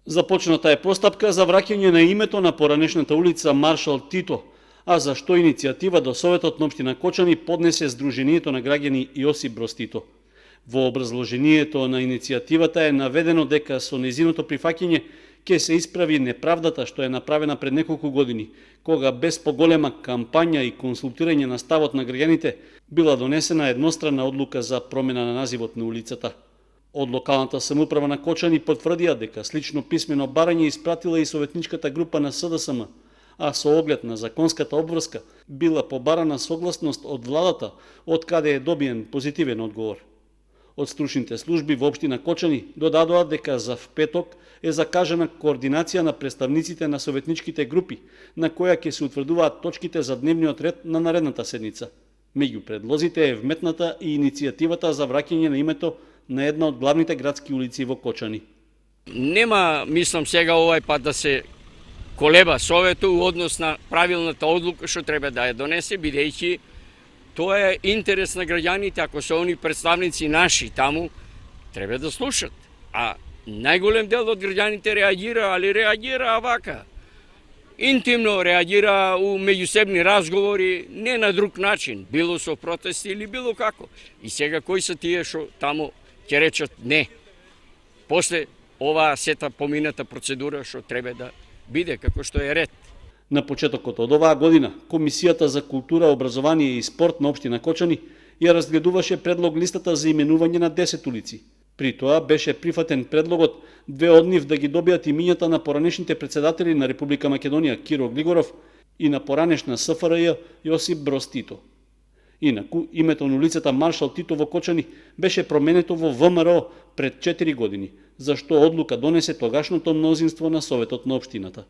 Започната е постапка за враќање на името на поранешната улица Маршал Тито, а за што иницијатива до Советот на општина Кочани поднесе Сдруженијето на граѓани Јосип Броз Тито. Во образложението на иницијативата е наведено дека со незиното прифаќање ќе се исправи неправдата што е направена пред неколку години, кога без поголема кампања и консултирање на ставот на граѓаните била донесена едностранна одлука за промена на називот на улицата. Од локалната самоуправа на Кочани потврдија дека слично писмено барање испратила и советничката група на СДСМ, а со оглед на законската обврска била побарана согласност од владата, од каде е добиен позитивен одговор. Од стручните служби во општина Кочани додадоа дека за петок е закажана координација на представниците на советничките групи, на која ќе се утврдуваат точките за дневниот ред на наредната седница. Меѓу предлозите е вметната и иницијативата за враќање на името на една од главните градски улици во Кочани. Нема, мислам сега овај пат да се колеба Советот во однос на правилната одлука што треба да ја донесе, бидејќи тоа е интерес на граѓаните, ако се они представници наши таму, треба да слушат. А најголем дел од граѓаните реагира, али реагира вака. Интимно реагира у меѓусебни разговори, не на друг начин, било со протести или било како. И сега кои се тие што таму ќе речат не. После оваа сета помината процедура што треба да биде како што е ред. На почетокот од оваа година, Комисијата за култура, образование и спорт на општина Кочани ја разгледуваше предлог листата за именување на 10 улици. При тоа беше прифатен предлогот две од нив да ги добијат имињата на поранешните председатели на Република Македонија Киро Глигоров и на поранешна СФРЈ Јосип Броз Тито. Инаку, името на улицата Маршал Тито во Кочани беше променето во ВМРО пред 4 години, за што одлука донесе тогашното мнозинство на Советот на општината.